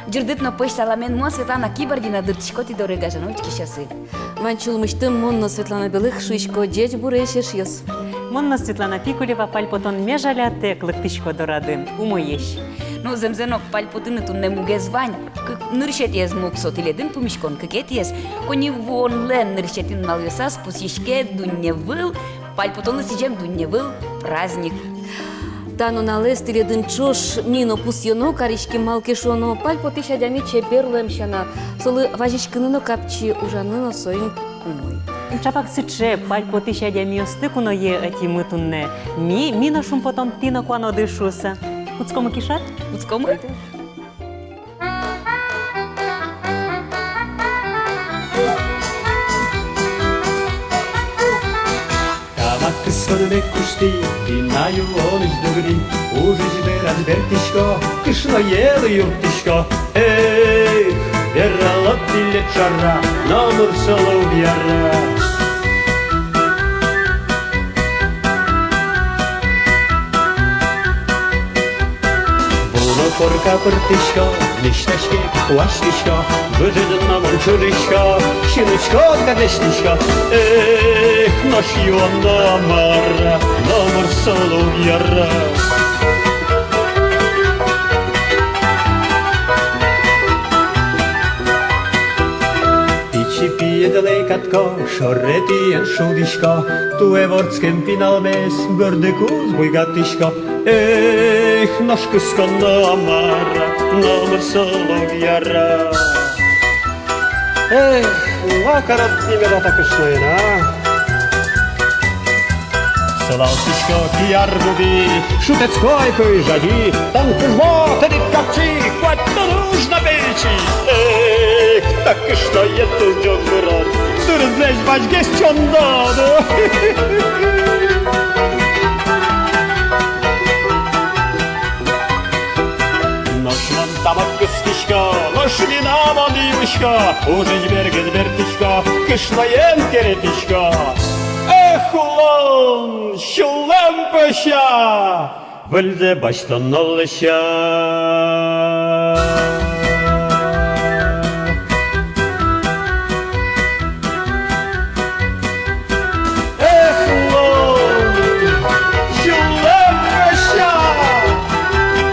Джердит на пыш саламен мо Светлана Кибордина дырчикоти дорога жаночки шасы. Ванчул мыштым монно Светлана Белых шуйшко деч бурешеш йос. Монно Светлана Пикулева пальпотон межаляте клыктичко дорады умоеш. Ну земзенок пальпотыны тунне мугез вань, ныршет ез моксот иледин пумишкон кекет ез, кони вон лен ныршетин налвесас пусишке дунне выл, пальпотоны сижем дунне выл праздник. Тано налез тиледин чош мино пусьоно каришки малкешоно пальпоты шадями чеперлем шана, солы важишкыныно капчи ужаныно соин умой. Чапак сыче пальпоти шадями остыкуно е эти мытунне, мина шум потом тина куано дышуса. Уцкому кишат? Уцкому? Кысканы кушти, пинаю он из дугри, уже тебе разбертишко, кышло ело юртишко. Эх, верала пиле чара, номер соловьяра. Буно корка пыртышко, ништашке куаштышко, выжиден на мончурышко, щеночко гадештышко. Эх, наш Иоанна Мара, номер соловьяра. Пичи пие далекатко, шоретиен шудишко, туе ворцкен пиналбес, бърдекуз буйгатишко. Эх, наш кысканна Мара, номер соловьяра. Эх, вакарат немеда такышноена. Салалтышко кияргуди, шутецкой кыжади, танкыжмо тедит капчи, хватно нужно печи. Эх, такышно ето жогырат, дырзлеш бачгес чондаду. Тамак кыстышко, лошадина мандивышко, уже жібергіз бертышко, кышнаен керетышко. Эх, улан, шулан пыша, вілде баштан алыша. Эх, улан, шулан пыша,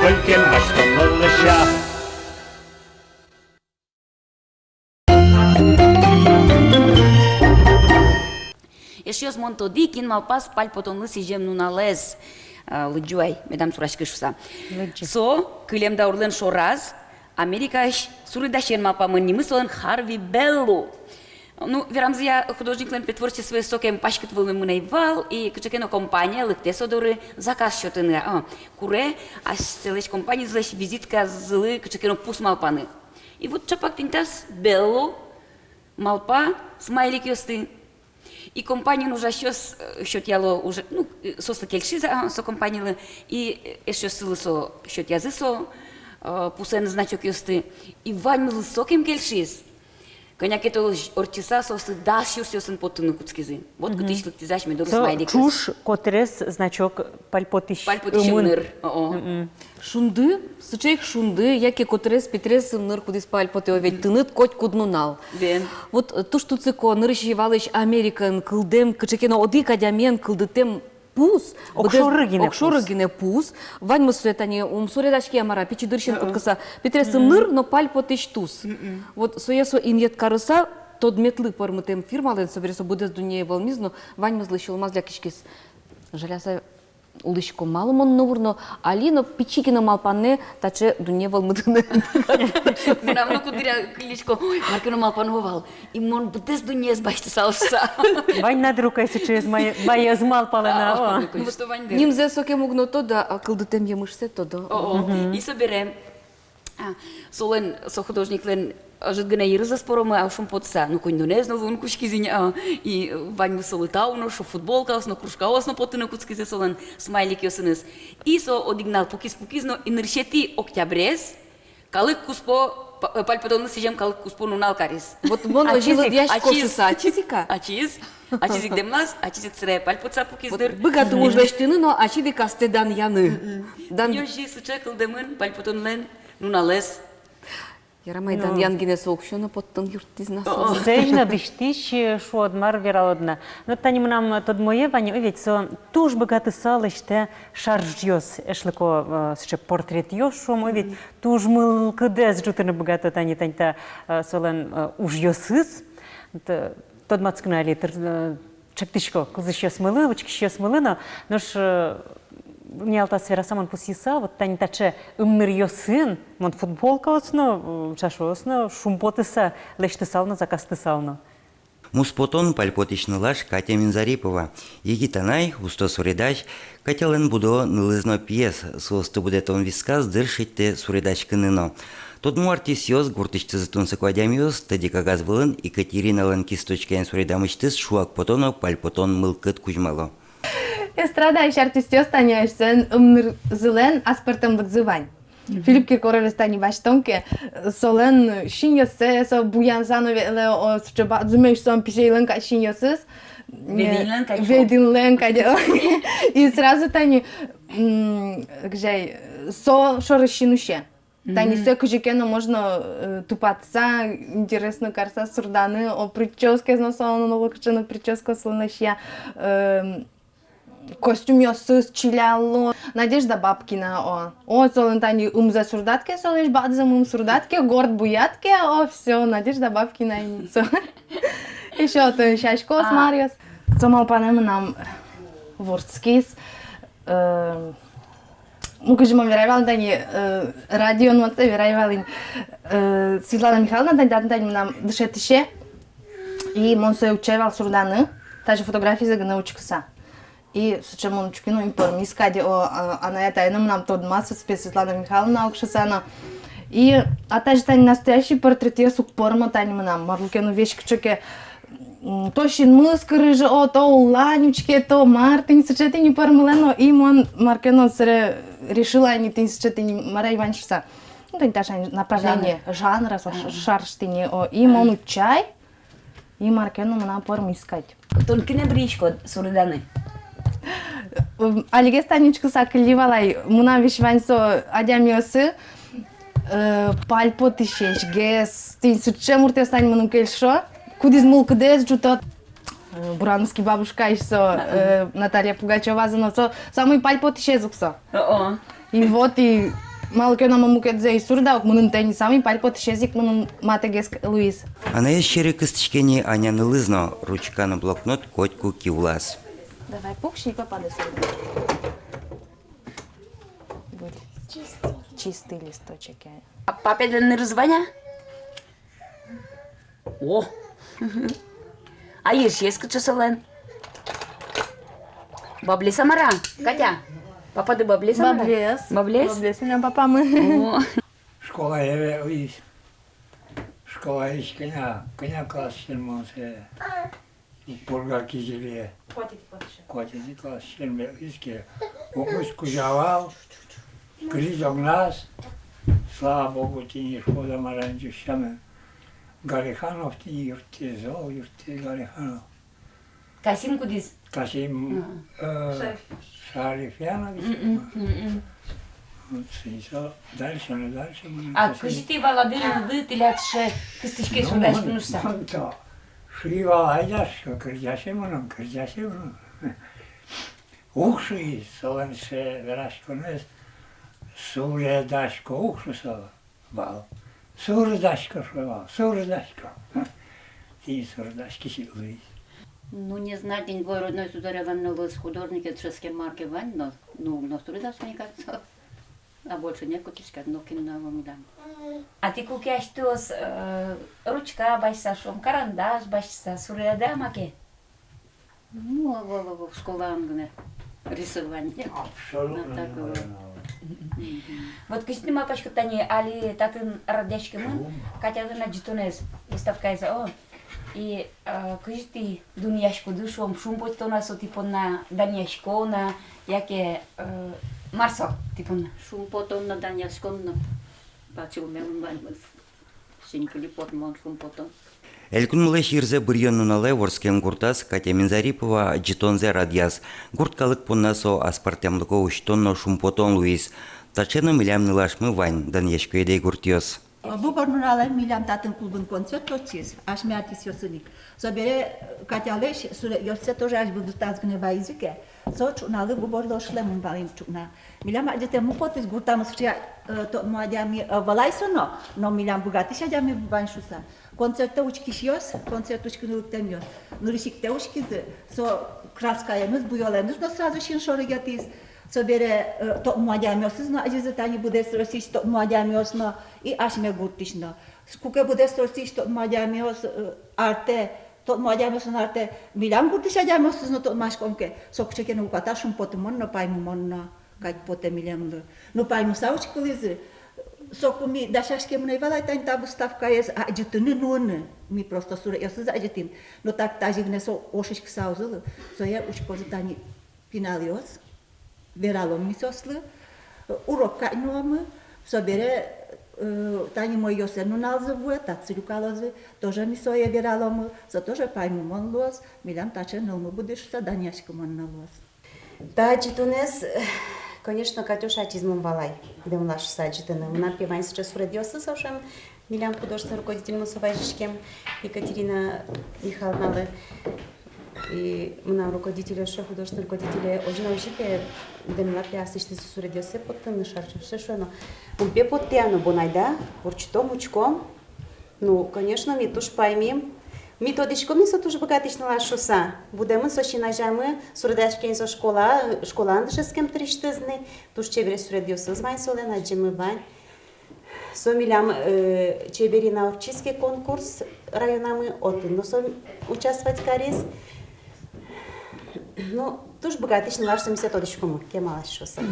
вілкен баштан алыша. Ешиос монтодикин малпас пальпотон лыси жем нуналез лыджуай, медам сурашкышуса. Со, кылемда урлен шораз, Америкаш суридашен малпа мынимыслен Харви Беллу. Ну, верамзия художник лен петворче свои сокем пашкет вылы мынайвал, и кычекено компания лыкте содоры заказ счетыны. Куре, аш селеш компания злеш визитка злы кычекено пус малпаны. И вот чапак тинтас Беллу, малпа, смайлик ёсты. И компания уже сейчас счетяло уже, ну, сосло кельшиза, со компания, и еще силы со счет язысо, пусен значок ёсты, и вань соким кельшиз. Коняк это орчиса сосло дашь ёсен потыну куцкизы. Вот кутиш лыктизаш медор смайлик. Чуш котрес значок пальпотиш. Пальпотиш мыр. Шунды, сычейк шунды, яке котрес петрес ныр кудис пальпоте овет тыныт коть куднунал. Вот то, что цико нырыщевалыш Американ кылдем, кычекено оди кадямен кылдытем пус, окшорыгине пус, вань мусуетани умсуредашки амара, пичи дырщен куткаса, петрес ныр, но пальпотиш туз. Вот соесо иньет карыса, тод метлы пормытем фирмален, собересо будес дунье волмизно, вань мызлыщил мазля кишкис. Жаляса улышко малымон нурно, алино пичикино малпанне, таче дунье волмыдыны. Знамно кудыря кличко, маркино малпановал. И мон будес дунье сбачты салса. Вань надрукай сейчас моя змалпалена. Нимзе соке мугно тода, а кылдытем емышсе тода. И соберем. Солен, со художник лен жидгана ирза споромы, а шум подса. Ну конь донезно вон кучки зиня. И вань солитауно, шо футболка, осно кружка, осно потына куцки зе солен смайлик ёсыныз. И со одигнал пукис-пукизно и ныршети октябрез, калык куспо, пальпадонны сижем калык куспо нунал карис. Вот мон ожил яш кошуса, ачизика. Ачизик демназ, ачизик сре пальпуца пукиздыр. Быгаты уждаштыны, но ачиди кастедан яны. Ёжи сычекыл демын, пальпадон лен, нуналез. Ярамайдан янгине соокшона поттан юрттиз насо. Сежна дыштиш, шо одмар вералодна. Но тани нам тод моє вані, овіть, со туж багато салиште шаржйос, ешлико ще портрет йошом, овіть, туж мил кидес жутине багато тані таньта солен уж йосис. Тод мацкналі, чактичко, кози ще смили, очки ще смилина, но ж Нялта сфера саман посиса, вот тань таче умнер йосин, мон футболка осно, чашу осно, шумпотиса, лештисална, закастисална. Муспотон пальпотичнылаш Катя Минзарипова. Егитанай, усто суредач, Катялен будо нылызно пьес, суосты будетон висказ дыршитте суредач кыныно. Тодму артисиоз гуртычты зытун сыквадямиоз, тади кагаз былын Екатерина Ланкисточкаен суредамычтыз шуак потоно пальпотон мылкыт кузьмало. Estrada și artistios tani așsen zelen aspertem vădzăvani. Filip Kirkorov stani baștonke, solen șiniose, so bujanzanove le o ceva zumeș so piseilenka șinioses. Vedinlenka de. И сразу тани гжей со шорощинуще. Тани все кожикено можно тупаться, интересно карса сурданы, о прическе зносоно новокчено прическа слонаща. Костюм йосыз, чиляло. Надежда Бабкина, о, солентани за сурдатке, солеш бадзам сурдатке, горд буятке, о, все, Надежда Бабкина. Еще то Шашко с Мариос. Цомал панем нам вордскис. Ну, кажем, верайвал тани радио, но это верайвал Светлана Михайловна, тани нам дышетише. И он се учевал сурданы, даже фотографии за научился. И с он чукину им пормискади, она это и нам тот масса Светлана Михайловна Аукшасана. И также тани настоящий портрет я сукпорма тани нам марлукену вещи чуке. То шин мыскры же, то уланючке, то мартин сочети не пормлено, и он маркено решила они тин сочети не Мария Ивановича. Ну тань даже направление жанра, шарштини, и он чай, и маркено на пормискать. Только не бричко сурданы. Алиге станичку сакливалай, муна вишвансо адямиосы, пальпотишеш, гес, тин суче мурте стань мунун кельшо, кудиз мулкдес жутот, Бурановский бабушка еще Наталья Пугачева заносо, самый пальпотишезуксо. И вот и малке на мамукедзе и сурда, мунун тени самый пальпотишезик мунун матегес Луис. Она еще кыстычкени Аня нылызно, ручка на блокнот котку кивлас. Давай пухши и попадай сюда. Чистый листочек. А папе да не разваня? О! А ешь есть солен? Бабли самара, Катя. Папа да бабли самара? Баблес. Баблес? Баблес меня папа мы. Школа я вис. Школа есть коня класс сермонсе. Бурга кизеле. Котити класс серме виске. Укус кужавал. Кризок нас. Слава Богу, тени шкода маранчу щаме. Галиханов тени юртезо, Галиханов. Касим кудис? Касим Шарифьянов. Дальше. А кажите, Валадыр, вы телятше кыстычке сурдач пнушса? Да. Шива айдашко, кырдяше мунун. Ухши, соленше верашконес, суредашко, ухшусо бал. Суредашко швал, суредашко. Ти суредашки силуис. Ну, не знаю, день твой родной судареван с художника Треске Марки Вань, но суредашко мне кажется. А больше некуда кишка, но кино милан. А ты кукяш тос ручка башса шом, карандаш башса, суреда маке? Ну, в школе ангне рисование. Абсолютно. Вот кажите, ма пачка тани, али татын радячки мын, Катя на джитонез, выставка из о. И кажите, дуняшку душом, шумпот то нас типа на даняшко, на яке Марсо, типа на. Шум потом на даняшкон, бачу мен вань, синькали потом шум потом. Элькун мылыш ирзе бұрйонуналай ворскен гуртас Катя Минзарипова джитонзе радияс. Гурткалык поннасо аспартемлыко уштонно шумпотон Луис. Тачено милям нылашмы вань, дан ешко едей гуртиос. Выборную роль милям татын клубын концерт отчиз, аж ми артист ёсылик. Собере Катялыш, ёсе тоже аж буду тазгне вайзике. So чуналы выборно шлемун балим чуна. Милям адете мупотис гуртамыс вчера то мадями валайсоно, но милям богатыш адями баншуса. Концертта учкишьёс, концерт учкинылыктемьёс. Нуришикте учкизы, со краскаемыз, буёлемыз, но сразу шин шорыгятиз. Собере то мадямёсыз, но ажизатани будес росиш то мадямёс, но и ашме гуртишно. Скуке будес росиш то мадямёс арте, то мадямёс арте, милям гуртиш адямёсыз, но то машкомке. Сокчеке ну каташум потумон, но пайму монно, кать поте милямлы. Ну пайму саучкылызы. Соку ми дашашке мной валайтань та выставка есть, а ажитыны нуны. Ми просто суре ёсыз ажитим. Но так тажигне со ошишк саузылы, со я учкозытани пиналиос. Вералом мисослы, урок кайнуамы, собере тани мой ёсену налзывуе, тацилюкалозы, тоже мисоя вераломы, за тоже пайму монлос, милям таче нылмы будешь саданяшка монналос. Да, читунес, конечно, Катюша атизмом валай, где млаш саджитаны. Мы напеваем сейчас радиосы совсем, милям художественный руководитель Мусовайжичкем Екатерина Михайловна. И мы руководители, художественные руководители, очень научили, да мы написали, что с радиосы подтянули шарчу, все что, но он бе подтяну, бонайда, урчтом, учком, ну, конечно, мы тоже поймем, мы тодичко, мы со тоже богатышно лашуса, будем со шинажамы, сурдачки из школа андышеским триштезны, тоже чебере с радиосы звань солен, аджимы вань. Сомилям чебери на урчиский конкурс районами, от, но сом участвовать карис. Ну, тоже богатый, наш самисет одичкому, кемалаш шоса.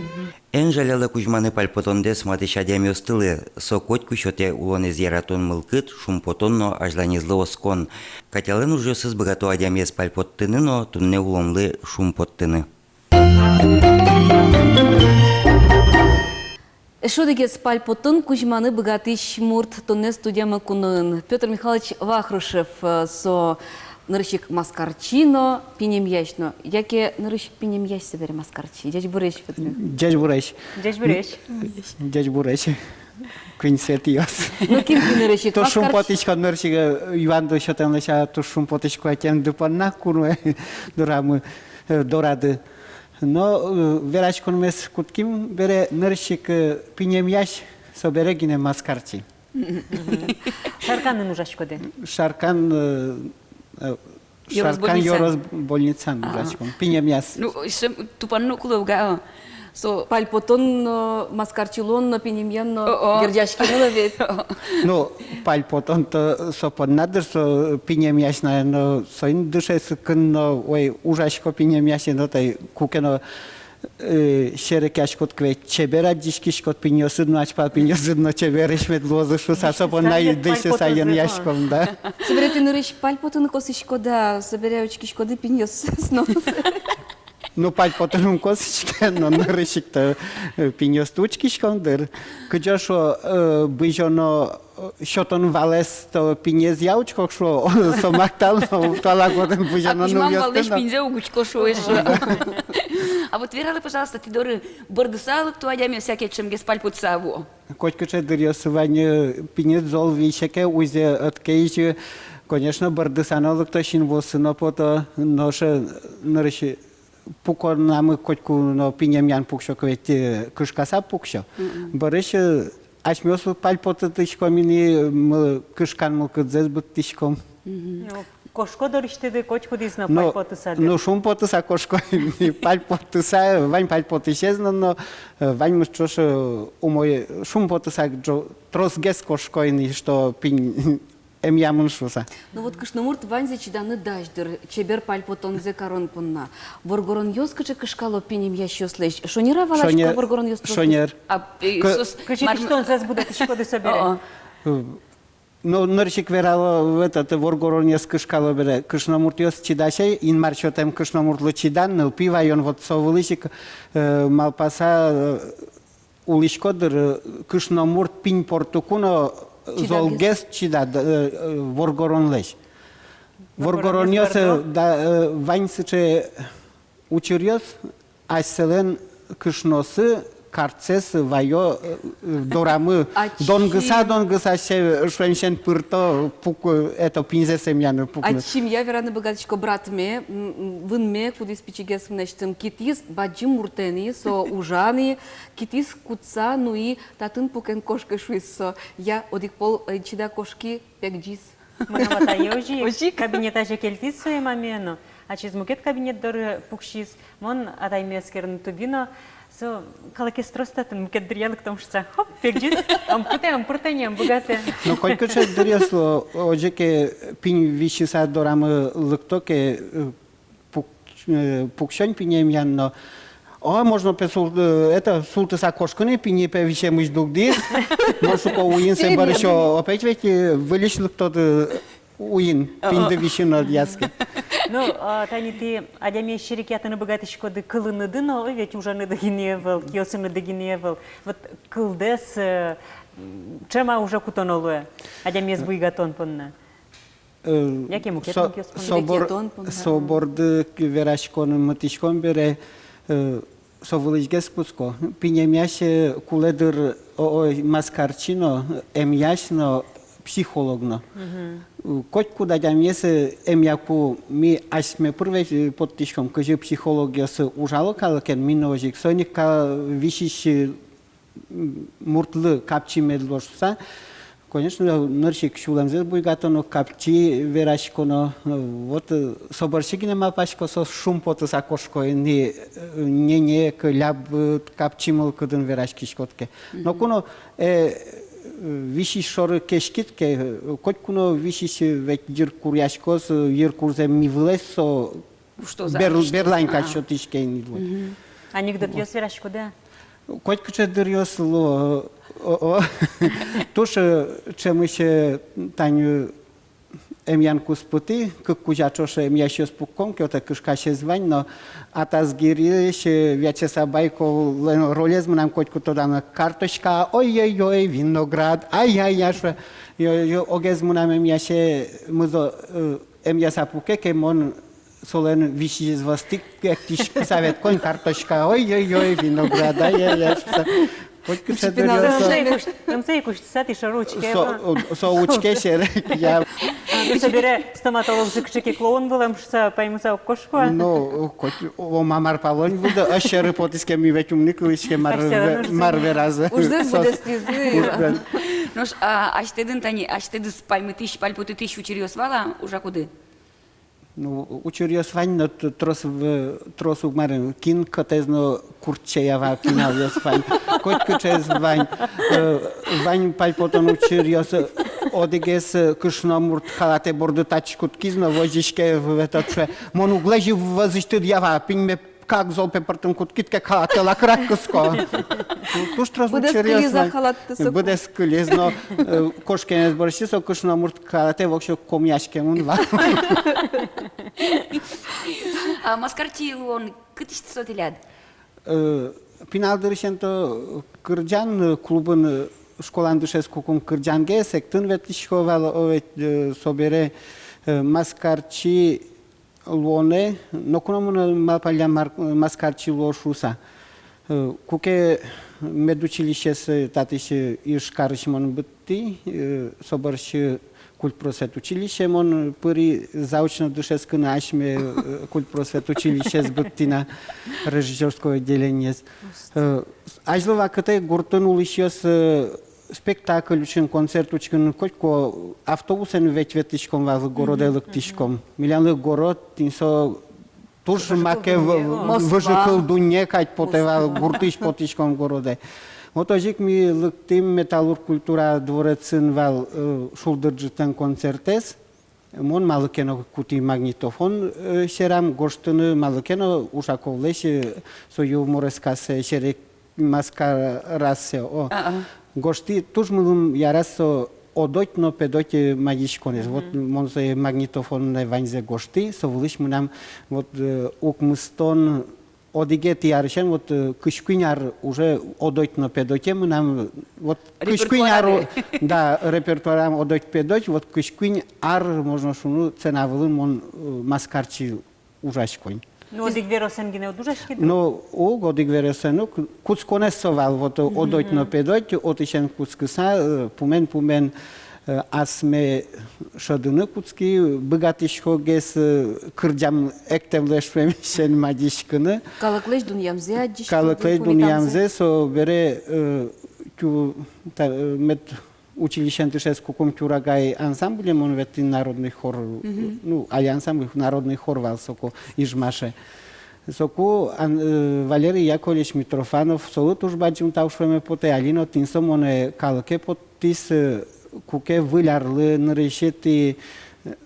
Энжаляла кузьманы пальпотонде сматыш адями остылы, сокоть кущоте улонез яратон мылкыт, шумпотонно ажланезлы оскон. Катялын уже сыз богату адямес пальпоттыны, но тунне улонлы шумпоттыны. Шодыге спальпотын кузьманы богатый шмурт, тонне студияма кунын. Петр Михайлович Вахрушев со нырщик маскарчино, пинем ящно. Яке нырщик пинем ящ собере маскарчи? Дядь Буреш, Петр Михайлович. Дядь Буреш. Дядь Буреш. Дядь Буреш. Квинсет яс. Ну, кем ты нырщик? То шумпотичка нырщика Иван до счетом леся, то шумпотичку атен дупанна курме дорамы дорады. Но верачкон мес кутким бере нырщик пинем ящ собере гине маскарчи. Шаркан нужашкоде. Шаркан Йорос больницан нужашкон. Пинем яс. Ну, тупанно куловга. So, пальпотон маскарчилон, пинемьян, гердяшкин ловит. Ну, пальпотон то соподнадр, со пинем яс, но со индуше скын, ой, ужашко пинем яс, но тай кукено шерекяшкот кве чебера дишкишкот пиньосыд, но ачпал пиньосыд, но чебереш мед лозышу, сасопонна идыше саен яшком, да. Соберете нырыш пальпотон косишко, да, соберяучкишко, да пиньос снова. Ну, пальпотон косичке, но нырышик-то пиньостучкишком дыр. Кыджа шо быжоно шотон валес то пиньез яучкок шо сомактал, но талагоден быжоно ну ястен. А вот верала, пожалуйста, ты доры бардысалы, кто адями всякие чем геспальпуцаву. Котькаче дырьосывание пиньез зол вишеке узе откейжи, конечно, бардысанолык то шин восыно пото ноше нырыши пукор намы котку но пинемян пукшо квет кышкаса пукшо. Барыш ашмёс пальпоты тышко мини кышкан мылкыдзез бут тышком. Кошко дориште котку дизна пальпоты саде. Ну шум поты са кошко пальпоты са вань пальпоты исчезна, но вань мышчош умой шум поты са трос гес кошко и что пин эмьямыншуса. Ну вот кышнымурт ванзе чиданы даждыр, чебер пальпотон зе корон пунна. Воргорон ёскаче кышкало пинем ящёслеш. Шонера валачка воргорон ёстрос. Шонер. Кычи что он зас будет шкоды собере. Ну нырщик верало в этот воргорон ёс кышкало бере. Кышнымурт ёс чидаше, ин марчотем кышнымуртлы чидан, ныл пива, и он вот совылышик малпаса улишкодыр кышнымурт пинь портукуно золгес чида воргорон леш. Воргорон ёс вань сыче учурёс, айселен кышносы карцес вайо дорамы донгыса се швеншен пырто пук это пинзесемяны пук. Ачим я вераны богатичко братме, вынме кудис пичигес мнештым китис баджим муртени со ужани, китис куца нуи татын пукен кошка швиссо. Я одик пол чида кошки пекджис. Мынавата ежи кабинета жекелтис своим амено, а через мукет кабинет доры пукшис, мон атаймескерн тубино, со калакестростатын мукет дриялык том что хоп пекджис, ампуртением богате. Но колько че дресло, ожеке пинь вишиса дорамы лыктоке пукшень пинем янно. О, можно это султыса кошканы пини певище мыш дугдис. Может по уин се барышо опять ведь вылишли кто-то уин пинде вишино яски. Ну, тани ты адяме шерикятыны богатышко ды кылыныды, но ведь уже не догиневал, киосыны догиневал. Вот кылдес чема уже кутонолуе, адяме сбуйгатон понна. Яке мукет соборды верашкон матишкон бере совылышгес пуско. Пинемяше куледыр маскарчино, эмяшно психологно. Коть куда дямесе эмяку ми ашме пырве подтишком, каже психологиясы ужало калакен миножик, соника вишиш муртлы капчи медлошса. Конечно, ныршик шуламзес буйгатоно капчи верашконо вот соборщики нема пашко со шумпото сакошко не кляб капчимыл кыдын верашки шкотке. Но куно виши шоры кешкитке коть куно виши ведь дир куряшкос ир курзе мивлесо берлайнка шотишке нидло. Анекдот ёс верашко да? Коть куче дырёс ло Туш, чему ще таню ем'янку спути, как кужачо ще ем'я ще спуком, кьота кишка ще звань, но ата згірі ще вяче сабайко ролез нам котку тодана карточка, ой-ой-ой, виноград, ай-яй-яй, що огез нам ем'я ще музо ем'я сапуке, кемон солен виши звастик, як тиш писавет конь карточка, ой-ой-ой, виноград, ай-яй-яй, Там це якусь сати шаручки. Соучки ще я. Ти собере стоматолог зикчики клоун булам, що паймуса кошку. Ну, о мамар палон буде, а ще репотиське мі ведь умникуюче марверазе. Уже буде стізи. Ну ж, аштедин тани, аштедис пальмитиш, пальпотитиш учеріосвала, уже куди? Ну, учеріосвань, но тросу марин, кін котезно курчеява кіналіосвань. Котку чез вань пальпотон учеріос, одегес кишномурт халате борду тачкут кізно, возішке в этот ше, мону глежі возіштид ява, піньме как зол пепартым куткитке халате лакраккыско. Туш трос учеріосвань. Буде скиліз, но кошкенес борщі, со кишномурт халате вокшо ком'яшке мунва. А маскарти он кытышты сотиляд? Пинал дырышенто кырджан клубын школан дышеску кум кырджанге сектын ветлишковал собере маскарчи лоне, но куномун малпалля маскарчи лошуса. Куке медучилище татище ишкарыш мон бытти, соборщи культпросвет училище, мон пыри заочно душеску на ашме культпросвет училище с быттина режиссерское отделение. Ажлова кытай гуртын улышес спектакль учен, концерт учен, котко автобусен ветветишком вал городелык тишком. Милянлык город, тинсо туш маке выжикал дуне кать потевал гуртыш потишком городе. Вот ожик ми лыктым металлург культура дворецын вал шулдырджытын концертес. Мон малыкено кути магнитофон шерам гоштыны малыкено ушаковлеш сою морескасе шерек маскарасе. Гошти туж мылым ярасо одоть, но педоте магичконес. Вот монзе магнитофон на ванзе гошти, совлыш мы нам вот укмыстон одигет яршен, вот кышкиняр уже одоть, но педоте мы нам вот кышкиняру, да, репертуарам одоть педоть, вот кышкинь ар можно шуну ценавлым он маскарчи ужашконь. Ну, одик веросен гине одужашки. Но у годик вересену куц конесовал вот одойт на педойт, отишен куцкса, пумен асме шадыны куцки богатишко гес кырдям эктемлешвем сен мадишкыны. Калаклеш дуньямзе адиш. Калаклеш дуньямзе со бере тю мед училищен тышеску комтюрагай ансамбле монвети народный хор, ну, ай ансамбль народный хор валсоко ижмаше. Соку Валерий Яковлевич Митрофанов солут уж баджим таушвеме поте алино тинсо моне калке потис куке выларлы нрешети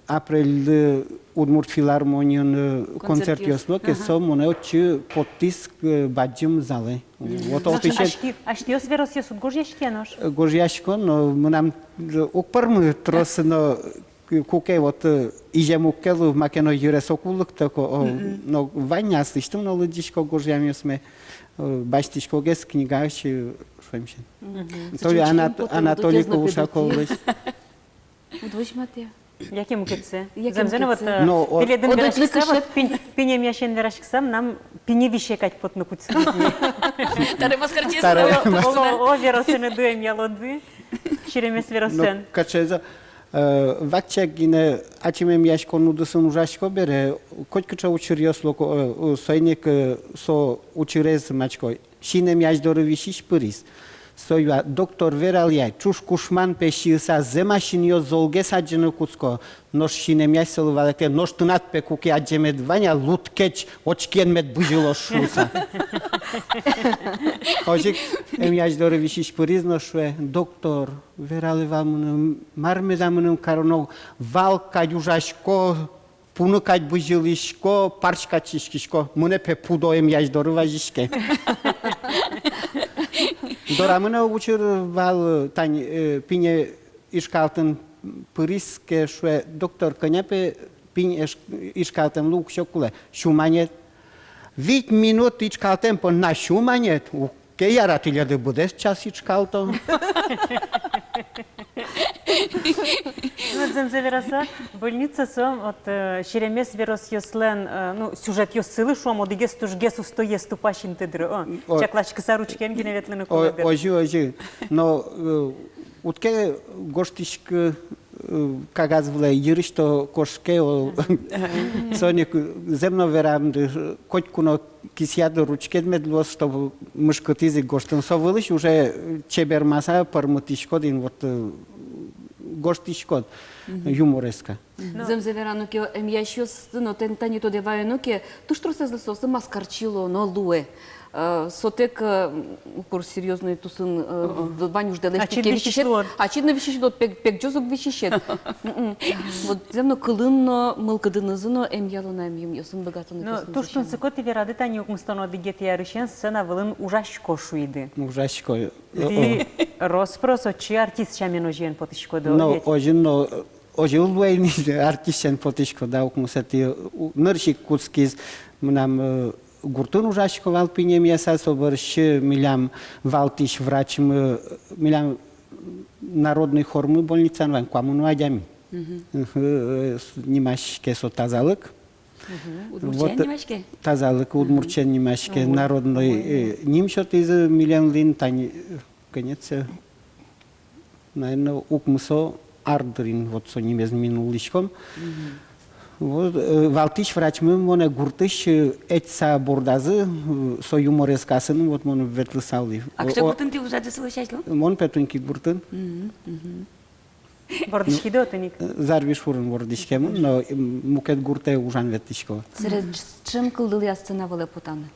апрел Удмурт филармонион концерт ёсло ке со моне очи потис баджим зале. Вот Аштиос верос ёсут гожьяшкенош. Гожьяшко, но мы нам укпармы трос, но куке вот ижему келу макено юрес окулык тако, но ваня слыштым, но лыдишко гожьями сме баштишко гес книгаши швемшин. То ли Анатолий Ковушакович. Удвышмате. Яке мукетсе? Яке Замзена вот мукетсе? пиледен верашксам, пинем яшен верашксам, нам пине вишекать пот на куцки. Таре маскарчес. О веросен дуем ялоды, шеремес веросен. Качеза вакчак гине ачимем яшко нудысын ужашко бере, котькача учирьосло сойник со учирез мачко, шинем яш доровишиш пырис. Союа доктор Вералиай, чуш кушман пешиса земашиньо золге саджено куцко, нош шинем яш солувалете, нош тынат пе куки аджемед ваня луткеч очкен мед бужило шуса. Ожик ем яш доровишиш пырис ношве, доктор Верали вамыным, мармедамыным кароног, валка южашко, пуныкать бужилишко, парчкачишкишко, мыне пе пудо ем яш дороважишке. Дорамына учырвал тань пине ишкалтын пыриске шуе доктор коняпе пине ишкалтын лук шокуле шуманет. 8 минут ишкалтын по на шуманет. Ке яратиле да будеш час ишкалтын. Вот земзе вераса больница сом от шеремес верос ёслен, ну сюжет ёсылы шом одигес туж гесу сто есту пашин тедро. Чаклачка саручкен геневетлены колебер. Ожи. Но утке гоштишк кагазвле юришто кошке соник земно верам котькуно кисядо ручкет медлос что мышкотизи гоштен совылыш уже чебер маса пармутишкодин вот гоштишкод юмореска. Земзеверано ке емящос но тентани то деваено ке туштро се засоса маскарчило но луе. Сотек укор серьезный тусын ванюш делешки вишишет. Ачидно вишишет пек джозок вишишет. Вот земно кылынно мылкадынызыно емялына емим ёсын богатыны. Ну туштун сыкоти верады тани укмстано дигет ярышен сцена вылын ужашко шуиды. Ужашко. Ди роспрос очи артист чамено жен потишко до. Но ожино ожилвейни артистен потишко да укмусати ныршик куцкиз нам Гуртун ужашко валпинем яса соборщ милям валтиш врачм милям народный хор мы больница ван кому адями. Нимашке со тазалык. Удмурчен нимашке. Тазалык удмурчен нимашке народный нимшот из милям лин тани конец. Наверное укмсо ардрин вот со немез минулишком. Вот валтиш врач мы моне гуртыш этса бордазы со юморескасын вот моне ветлысалли. А кто гуртын ты уже слышал? Мон петунки гуртын. Бордишки дотыник. Зарвиш фурын бордишкем, но мукет гурте ужан ветишко. Сред чем кылдыл я сцена вале потаны?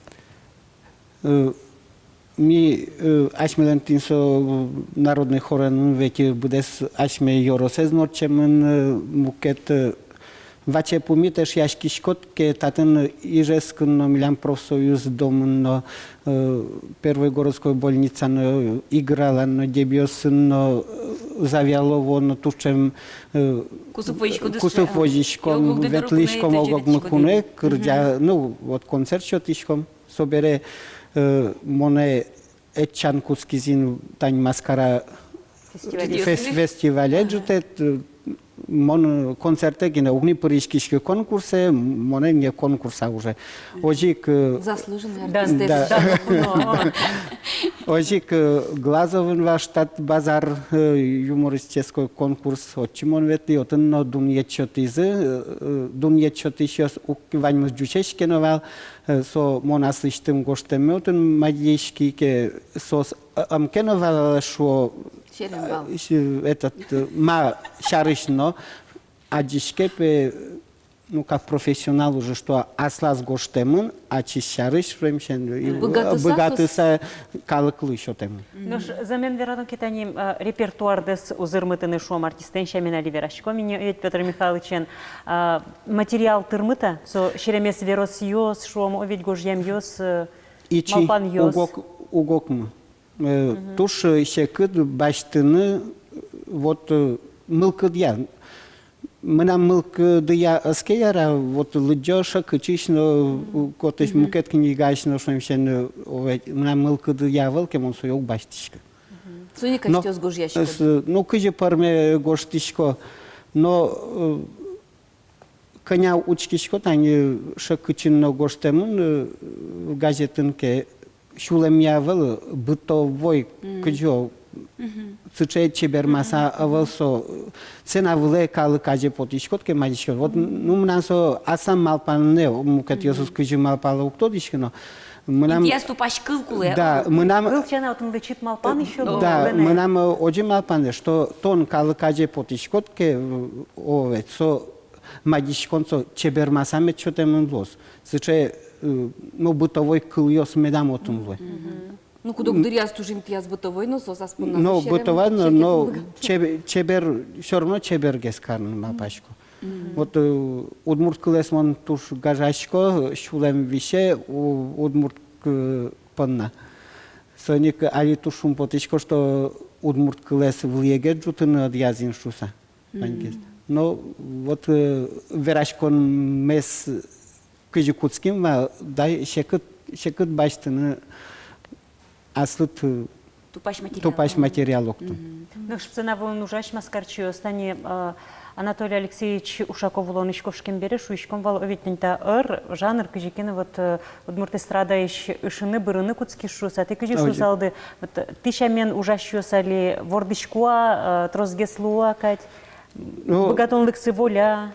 Ми ашмелен тинсо народный хорен веки будес ашме йоросез норчемен мукет Ваче помитеш яшки шкот, ке татен ижеск на Милям профсоюз дом на первой городской больнице на играла на дебиос на завялово на тушем кусупвожишком ветлишком огогмыкуне кырдя ну вот концерт шотишком собере моне этчан кускизин тань маскара фестивале жутет мон концерты гене угни парижкишки конкурсы, моне не конкурса уже. Ожик Заслуженный Да, артист. да. ожик Глазовын ваштат базар юмористический конкурс отчимон ветли отын дуньечотизы укваньмыз жучешкеновал со монаслыштым гоштеме отын мадьешки ке сос амкеновал шо Черенбал. этот ма шарышно адишкепе ну как профессионал уже что аслас гоштемын ачишарыш ремшен богатыса калыклы шотем. Ну ж замен верадон китаним репертуардес узырмытыны шом артистен шамена ливерашко меня Петр Михайловичен материал тырмыта со шеремес верос йос шом оведь гожьям йос малпан йос. Угокмы. Туш еще кыд баштыны вот мылкыдья. Мына мылкыдья аскеяра вот лыджоша кычишно котеш мукет книгашно шемшен мына мылкыдья вылке мон соёк баштишка. Суни качтёс гожьящик. Ну кыжы парме гоштишко, но коня учкишко тани шакычинно гоштемын газетынке шулемявыл бытовой кыжо цыче чебермаса авылсо цена выле калы каже потишкот ке мадишкот. Вот ну мнансо асам малпанне мукет Иисус кыжы малпалы укто дишкино. Мынам Я ступаш кылкулы. да, мынам Кылчана отын лечит малпан еще. да, мынам оджи малпанне, что тон калы каже потишкот ке овет со мадишконцо чебермасаме чотемын лос. Цыче ну бытовой кыльёс медам отун лой. Ну кудок дыряс тужим пьяс бытовой, но сос аспун Но бытовой, но чебер, все равно чебергес карн мапашко. Вот удмурт кылесмон туш гажашко, шулем више, удмурт панна. Соник али тушум потишко, что удмурт кылес влиеге джутын адьязин шуса. Но вот верашкон мес кыжикутским, да, шекыт баштыны аслыт тупаш материал окту. Ну, что на волну ужач маскарчу, стане Анатолий Алексеевич Ушаков Лонышковшкин береш, уишком вал овитнента жанр кыжикины вот удмурт эстрадаиш ышыны бырыны куцки шус, а ты кыжи шусалды, вот тыща мен ужащу сали вордышкуа, трозгеслуа кать, богатонлык воля.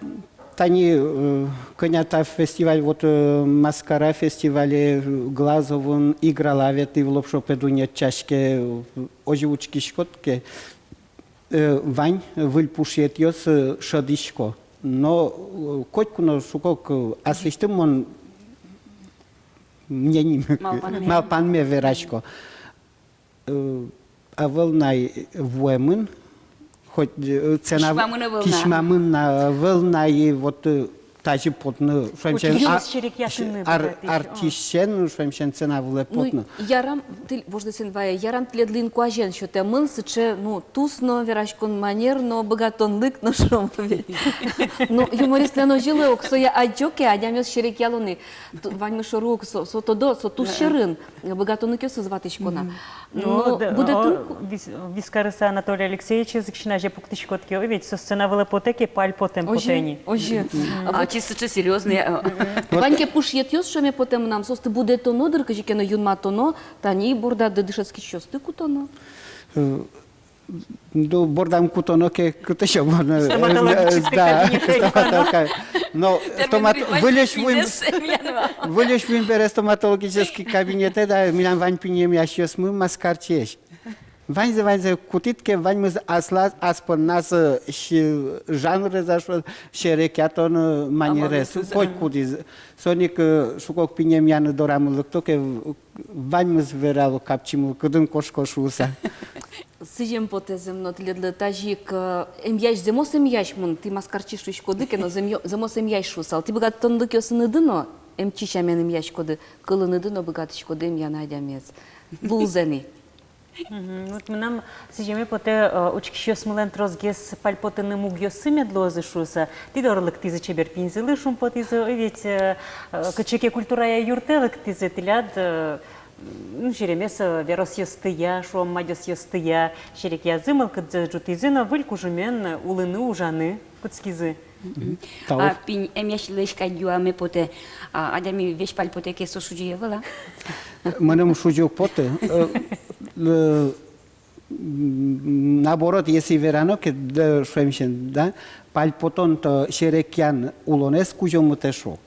Тани конята фестиваль, вот Маскара фестивале Глазовын играла веты в лопшопедуне чашке оживучки шкотке. Вань выльпушет ёс шадишко. Но котку на сукок аслыштым он мне не малпан ме верашко. А волнай вуэмын хоть цена кишмамын на волна и вот тажи потны артишен шемшен цена вуле потны. Ярам ты вожды сенвая ярам тледлин куажен что те мын сыче ну тусно верашкон манер но богатон лык но шром ведь. Ну юморист лено жилы оксо я аджоке адямес шерек ялуны. Вань шорук со тодо со тушерын богатон лык зватышкона. Ну буде вискарыса Анатолий Алексеевич закшина же пуктышкотки ведь со сцена вуле потеки паль потем потени. Оже. А чисто серьезные. Ваньке пуш етьёс шаме потем нам состы буде тоно дырка жикено юнма тоно тани бурда дышецки чёсты кутоно. До бордам кутоно ке кутешо bona. Да. Но стомат вылешь в импере стоматологический кабинет, да, меня Вань пинем я сейчас мы маскарчеш. Вань за кутитке Вань мы аслас аспон нас жанр зашел шерекятон манерес. Хоть куди соник шукок пинем я на дораму локтоке Вань мы зверал капчиму кудын кошко шуса. Сижем потезем но тледле тажик эмьяш земос эмьяш мун ти маскарчиш шкодыке но земос эмьяш шусал. Ти богат тондык ёсыныдыно эмчиша мен эмьяш коды кылыныдыно богат шкоды эмья найдамез. Булзени. Вот мы нам сижеме поте учкище смылен трозгес пальпотыны мугьосы медлозы шуса. Ти дорлык ти за чебер пинзылы шум потизы, ведь качеке культура я юртелык ти за тиляд ну, черемес верос естия, шо мадес естия, шерек язымыл кыдзы жутизына выльку жумен улыны ужаны кыцкизы. А пинь эмяшлеш кадюаме поте, адами вещь пальпоте кесо шуджиевала. Мănăm șugiu pote. Naborot если верано ке да шуемшен, да, пальпотон то шерекян улонес кужо мутешо.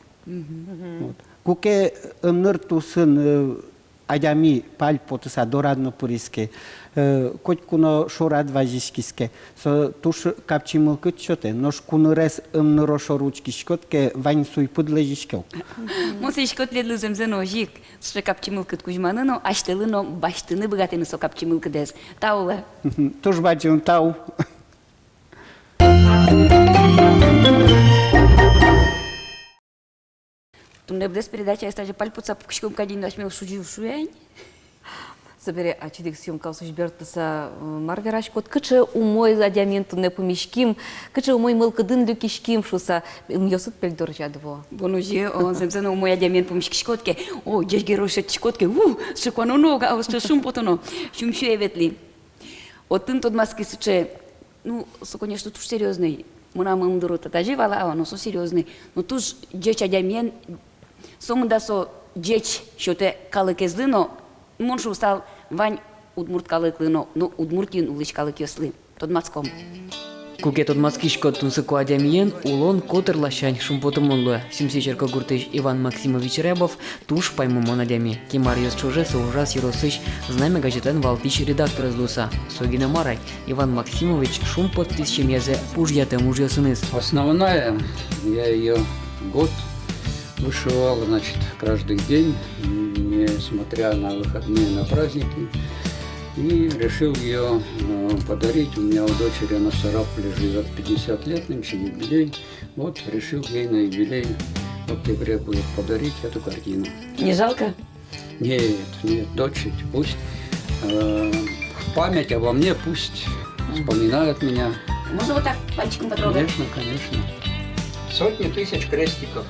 Куке îmnârtu sunt adami пальпот са дорадно пуриске. Коть куно шорад важишкиске. Со туш капчимыл кытчоте, нош кунырес îmnâroșo ručkișkotke vain sui pudlejишкeu. Мусе шкот ледлу земзено жик, со капчимыл кыт кужманыно, аштылыно баштыны богатыны со капчимыл кыдес. Таула. Туш бачи un tau. Tu ne vedeți передача asta же пальпуца пукшком кадин наш мел шуджи шуяй. Собере, а чидик сьем калсуш бертаса марвераш кот кычы умой задиаменту не помешким, кычы умой мылкыдын люкишким шуса мьосыт пельдоржадво. Бонуже, он земзено умой адиамент помешки шкотке. О, дежги рошет шкотке. Шиквано нога, а что шум потоно. Шум шуеветли. Вот тын тот маски суче. Ну, со конечно туж серьезный. Мына мымдурута таживала, а оно со серьезный. Но туж дечь адиамент сомда со дечь шоте калыкездыно. Моншу стал вань удмурт калыклыно, но удмуртин улыч калыкеслы. Тот мацком. Куке тот мацкишко тунсыко адямиен улон котыр лащань шумпотымонлы. Симсечерко гуртыш Иван Максимович Рябов туш паймумон адями. Кемар чуже соужас еросыш знамя газетен валтич редактор излуса. Согина Марай Иван Максимович шумпот тысячемезе пужьяте мужьясыныз. Основная, я ее год вышивал, значит, каждый день, несмотря на выходные, на праздники. И решил ее подарить. У меня у дочери, она в Сарапуле живет 50 лет, нынче юбилей. Вот решил ей на юбилей в октябре будет подарить эту картину. Не жалко? Нет, нет, дочь, пусть в память обо мне, пусть вспоминают меня. Можно вот так пальчиком потрогать? Конечно, конечно. Сотни тысяч крестиков.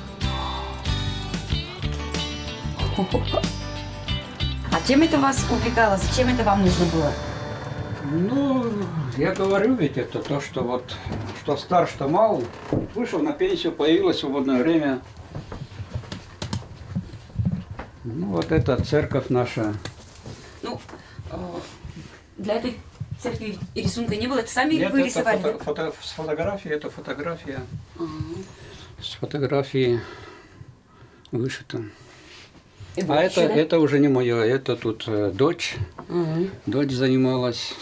А чем это вас увлекало? Зачем это вам нужно было? Ну, я говорю, ведь это то, что вот, что стар, что мал. Вышел на пенсию, появилось свободное время. Ну, вот это церковь наша. Ну, для этой церкви рисунка не было, это сами Нет, вы рисовали? с фотографии, это фотография. С фотографии вышито. А это уже не мое, это тут дочь. Дочь занималась.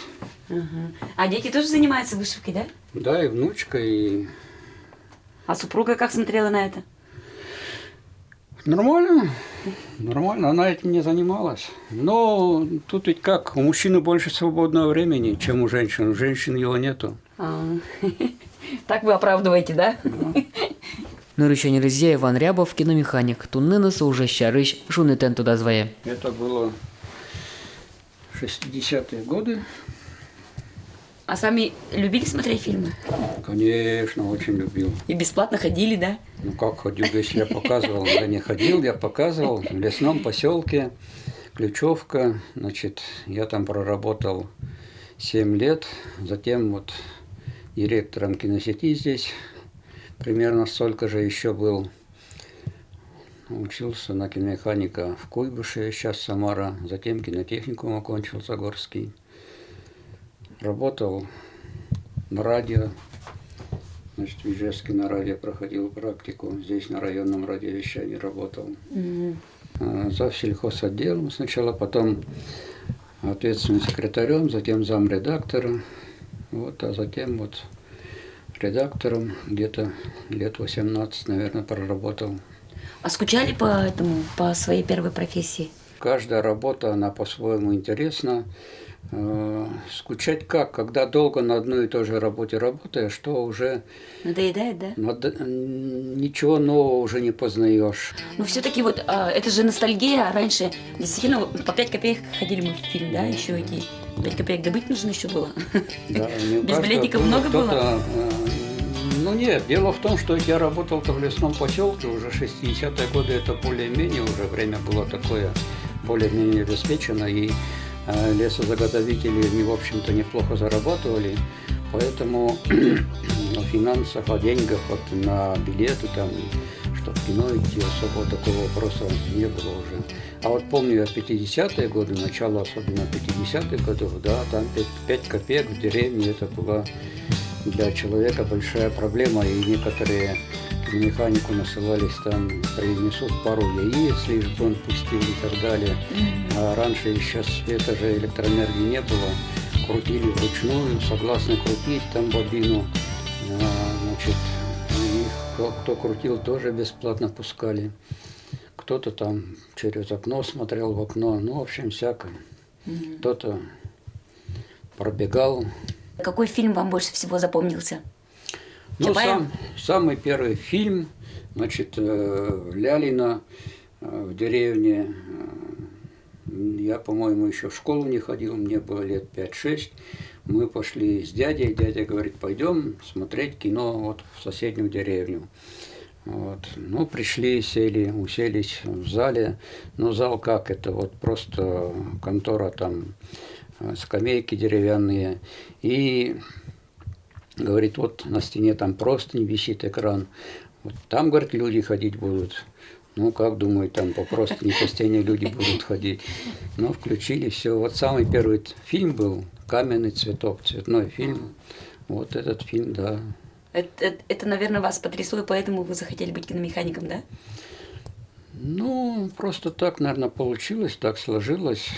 А дети тоже занимаются вышивкой, да? Да, и внучка, и... А супруга как смотрела на это? Нормально, нормально, она этим не занималась. Но тут ведь как, у мужчины больше свободного времени, чем у женщин. У женщин его нету. Так вы оправдываете, да? Наручение Резья Иван Рябов, киномеханик. Туннынысы уже щарыш, шунытен туда звае. Это было 60-е годы. А сами любили смотреть фильмы? Конечно, очень любил. И бесплатно ходили, да? Ну как ходил, если я показывал? Я не ходил, я показывал в лесном поселке, Ключевка. Значит, я там проработал 7 лет. Затем вот директором киносети здесь. Примерно столько же еще был. Учился на киномеханика в Куйбышеве, сейчас Самара. Затем кинотехникум окончил Загорский. Работал на радио. Значит, в Ижевске на радио проходил практику. Здесь на районном радиовещании работал. За сельхозотделом сначала, потом ответственным секретарем, затем замредактора. Вот, а затем вот редактором где-то лет 18, наверное, проработал. А скучали по своей первой профессии? Каждая работа, она по-своему интересна. Скучать как? Когда долго на одной и той же работе работаешь, что уже... Надоедает, да? Ничего нового уже не познаешь. Ну, все-таки вот, это же ностальгия. Раньше действительно по 5 копеек ходили мы в фильм, да, еще эти 5 копеек добыть нужно еще было. Да, без билетиков много было? Ну нет, дело в том, что я работал-то в лесном поселке уже 60-е годы, это более-менее уже время было такое более-менее обеспечено, и лесозаготовители, они, в общем-то, неплохо зарабатывали, поэтому о финансах, о деньгах вот, на билеты, там, чтобы в кино идти, особо такого вопроса не было уже. А вот помню я 50-е годы, начало особенно 50-х годов, да, там 5 копеек в деревне, это была для человека большая проблема, и некоторые на механику насылались, там принесут пару яиц, лишь бы он пустил и так далее. А раньше еще света же электроэнергии не было, крутили вручную, согласны крутить там бобину, значит, их, кто крутил, тоже бесплатно пускали. Кто-то там через окно смотрел в окно, ну, в общем, всякое. Кто-то пробегал. Какой фильм вам больше всего запомнился? Ну, самый первый фильм, значит, Лялина в деревне. Я, по-моему, еще в школу не ходил, мне было лет 5-6. Мы пошли с дядей, дядя говорит, пойдем смотреть кино вот в соседнюю деревню. Вот. Ну, пришли, сели, уселись в зале. Ну, зал как это? Вот просто контора, там скамейки деревянные. И говорит, вот на стене там простынь висит, экран. Вот там, говорит, люди ходить будут. Ну, как думаю, там по простыне, по стене люди будут ходить. Ну, включили все. Вот самый первый фильм был «Каменный цветок», цветной фильм. Вот этот фильм, да. Это, наверное, вас потрясло, и поэтому вы захотели быть киномехаником, да? Ну, просто так, наверное, получилось, так сложилось.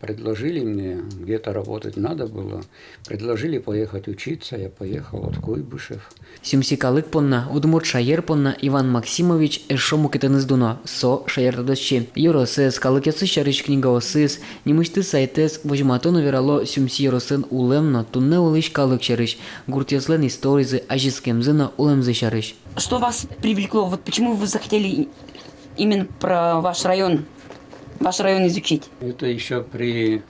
Предложили мне, где-то работать надо было. Предложили поехать учиться, я поехал вот в Куйбышев. Сюмсикалык понна, удмурт шаер понна Иван Максимович эшому кетеныздуно, со шаер тадосчи. Юросес, калыкесы шарыч книгаосыз, немышты сайтес, вожматону верало сюмси юросын улемно, тунне улыш калык шарыч, гуртеслен историзы, ажискемзына улемзы шарыч. Что вас привлекло? Вот почему вы захотели именно про ваш район изучить? Это еще при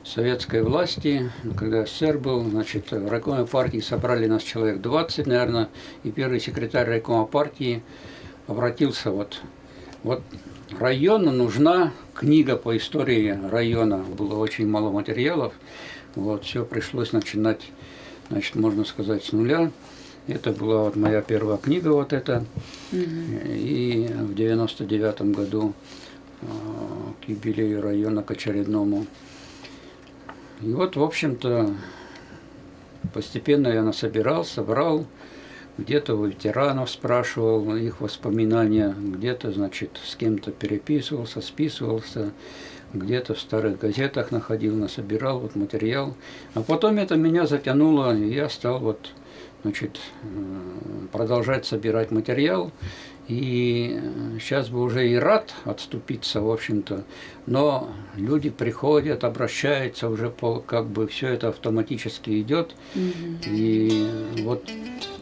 советской власти, когда СССР был, значит, в райкоме партии собрали нас человек 20, наверное, и первый секретарь райкома партии обратился, вот району нужна книга по истории района, было очень мало материалов, вот, все пришлось начинать, значит, можно сказать, с нуля. Это была вот моя первая книга, вот эта, и в 99-м году к юбилею района, к очередному. И вот, в общем-то, постепенно я насобирал, собрал, где-то у ветеранов спрашивал их воспоминания, где-то, значит, с кем-то переписывался, списывался, где-то в старых газетах находил, насобирал вот материал. А потом это меня затянуло, и я стал вот, значит, продолжать собирать материал. И сейчас бы уже и рад отступиться, в общем-то, но люди приходят, обращаются, уже как бы все это автоматически идет. И вот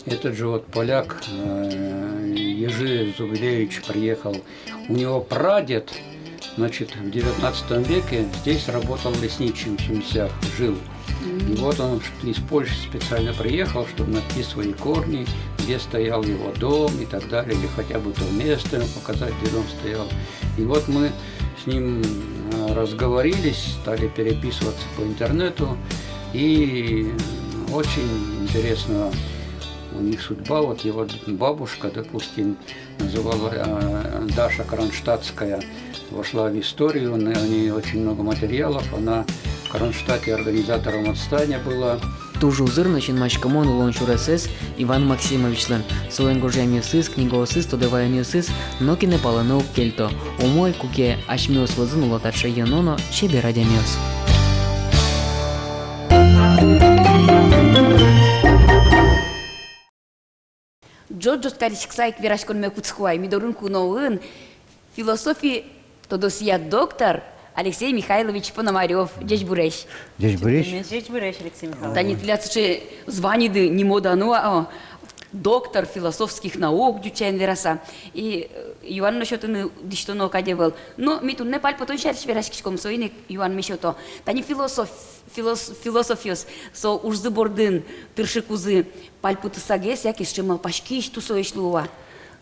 этот же вот поляк Ежи Зубилевич приехал, у него прадед, значит, в 19 веке здесь работал лесничим в Сюмсях, жил. И вот он из Польши специально приехал, чтобы найти свои корни, где стоял его дом и так далее, или хотя бы то место ему показать, где дом стоял. И вот мы с ним разговорились, стали переписываться по интернету, и очень интересно у них судьба. Вот его бабушка, допустим, называла Даша Кронштадтская, вошла в историю, у нее очень много материалов, она в Кронштадте организатором отстания была. Тужу зыр начин мачкамон улон шурасес Иван Максимовичлен. Солен горжамиосыз, книгоосыз, тодеваемиосыз, но кинепаланов кельто. Умой куке ашмиос лазын улатарша яноно чеберадямиос. Джоджо скаричксайк вирашкон мекуцхуай, мидорун куноын, философии тодосия доктор Алексей Михайлович Пономарев, Дечь Бурещ. Дечь Бурещ, Алексей Михайлович. Та не тляцче званиды не модану, а доктор философских наук дючен вераса. И Юан насчету диштоно кадевал. Но ми тут не паль потом шерш верашкишком соиник Юан мишото. Та не философиос со ужзы бордын тыршикузы паль путысагес, як ишче малпашкиш тусоишлува.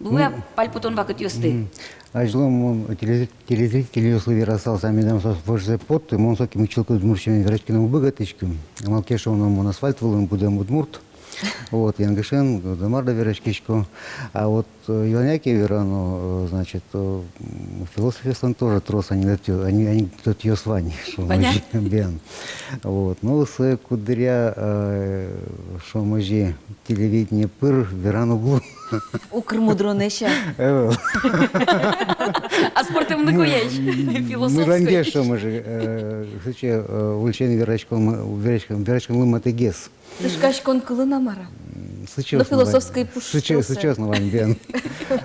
Луя пальпотон вакыт ёсты. Ажлом телезрители условия рассал сами дам вожзе пот, мон соки мчилку дмурщами верачкиным быгатычким. Малкешовным он асфальт вылым будем удмурт. Вот, Янгашен, Дамарда верачкичку. А вот Иваняки Верану, значит, философия слан тоже трос, они тут ее свани. Бен. Вот, ну, с кудря, что можи телевидение пыр, Верану глу. Укрмудронеща. А спортом не коєш Мы філософською. раньше, что мы же, кстати, увлечение верачком лыматы гес. Ти ж кажеш, конкули намара. Случайно. До философской пушился. Случайно вам бен.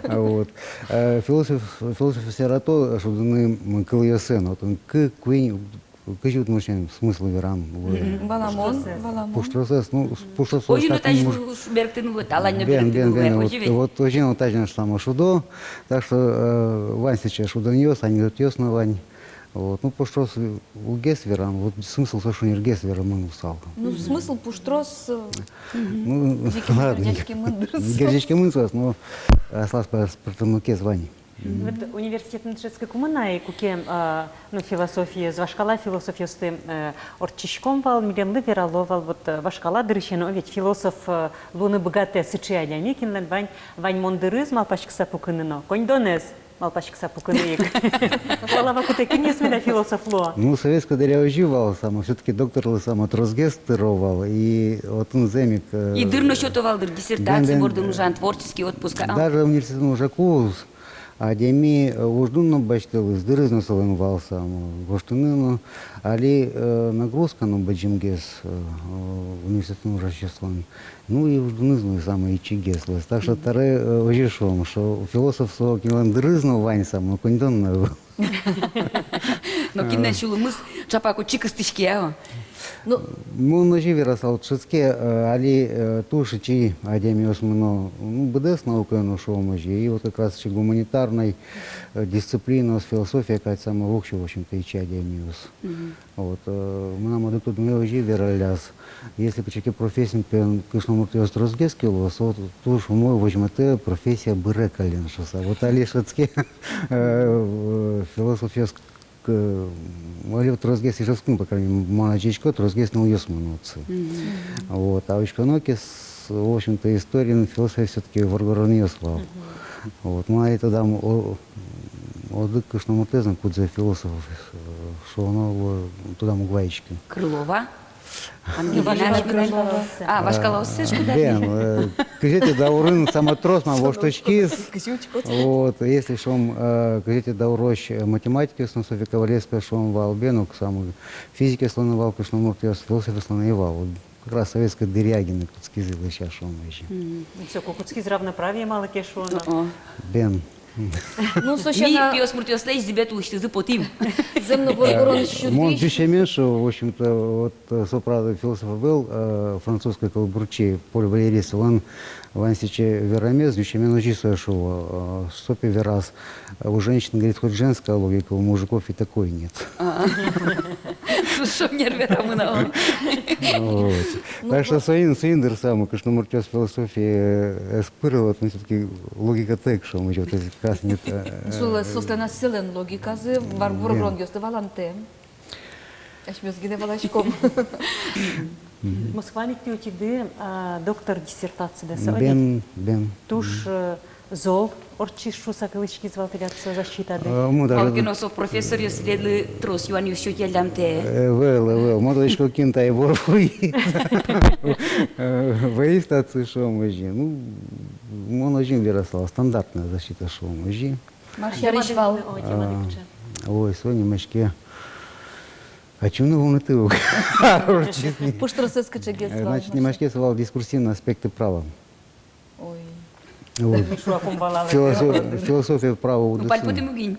Вот. Философ все рато, что мы кыльясен, вот он куин, кажут мужчин смысл верам. Баламон. Пуштросес, ну пуштросес. Ой, ну та ж берктин вот, а лань Бен, вот очень вот так же самое шудо, так что Вань сейчас шудо нес, они тут ясно Вань. Вот, ну пуштрос у гес верам, вот смысл что не гес верам он усал. Ну, смысл пуштрос... Ну, ладно. Гердички мынсос, но слаз по спартамуке звани. Университет Нтшецкой коммуна, куке ну философия, вашкала философия с тем орчишком вал, мирем вераловал, вот вашкала дырщено, ведь философ луны богатые сычаяния, микин вань мондырыз малпашкса пукынено, конь донес. Малпашкса пукыныек. Валава кутеки не смеда философ ло. Ну, советская дыря уживал сам, все-таки доктор сам отрозгестировал, и вот он земик... И дырно счетовал диссертации, бордом нужен творческий отпуск. Даже университет ужаку, а деми уждунно бачтел, из дыры износовал сам, гоштынину, али нагрузка на баджимгес, университет ужачеслан. Ну и уждунызну самое ичигеслес. Так что таре ужишом, что философ свого кинолан дрызну вань сам, но кондон на его. Но кино шулумыз чапаку чикастышки, Ну, ножи вирасал чецке, али тушичи, адемиос мно, ну, БДС наука нашел можи, и вот как раз гуманитарной дисциплины, философия, как самое лучшее, в общем-то, и адемиос. Вот, мы нам тут мы уже вераляс. Если почему профессия, конечно, мы разгезки лос, вот туш мой возьмете профессия бырекален, что са. Вот али шецке философия Али вот разгез и жескун, по крайней мере, маначечко, разгез на уесмануцы. Вот, а учканоки, в общем-то, история философия все-таки варгоронье слава. Вот, мы это дам одык, конечно, мы тезем, куда философов, что оно туда мугвайчики. Крылова. А, вашкала осеш куда? Бен, кажете даурын самотрос, ма вошточки. Вот, если шом, кажете даурощ математики, Софья Ковалевская, шом вал бену, к самому физике слоновал, к шому философия слоновал. Как раз советская дырягина, кутски зылы сейчас шом еще. Все, кутски равноправие мало кешона. Бен. Ну, Ми сощена... пио смртио слей зибет уйшти запотим. Земно варгорон щудрищ. Может, еще меньше, в общем-то, вот сопрадо философ был, французской колбурчи, Поль Валерис, он вансиче верамез, еще меньше чисто шоу, сопи верас. У женщин, говорит, хоть женская логика, у мужиков и такой нет. Что мне рвера на Так что Суиндер сам, конечно, муртес философии спырил, вот мы все-таки логика так, что мы что-то как раз нет. Сослена селен логика зе варгорон ёстываланте. Ашмёс гидевалашком. Москва не тюти доктор диссертации да Бен. Туш зол орчишу сакалички звалтыгатся защита да. Алкино со профессор следли трос юан юшут ялдамте. Вел, модочко кинта и ворфуи. Воистаться шо можи. Ну, он очень выросла, стандартная защита шо можи. Маршаришвал. Ой, Соня мачке. А чему на волны ты? Пуштросеска чегесвал. Значит, не мачке свал дискурсивные аспекты права. Ой. Вот. Философия права у Пальпоти мугинь.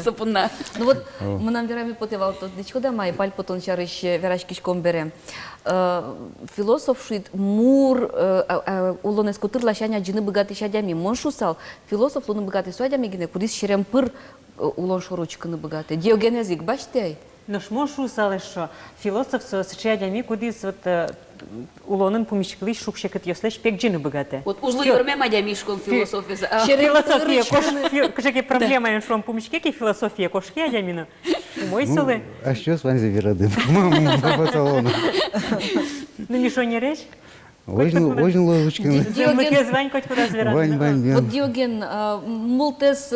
Сапунна. Ну вот, мы нам верами потевал тут дичко дома, и пальпотон чарыш верашкишком берем. Философ шит мур улонес кутырлашаня джины богатый шадями. Мон шусал, философ луны богатый шадями гине, кудис шерем пыр улон шоручканы богатый. Диогенезик, бачте? Ну ж можу сказати, що філософ сочетями кудись улонен помічкли шукшекет йослеш пекджини багате. От ужло юрме мадямішком філософія. Філософія кошки проблема є, що помічки філософія кошки адяміна. Мой соли. А що з вами за віради? По салону. Ну нічого не речь. Очень ложечки. Землики звань хоть куда звірати. Вот Диоген, мултес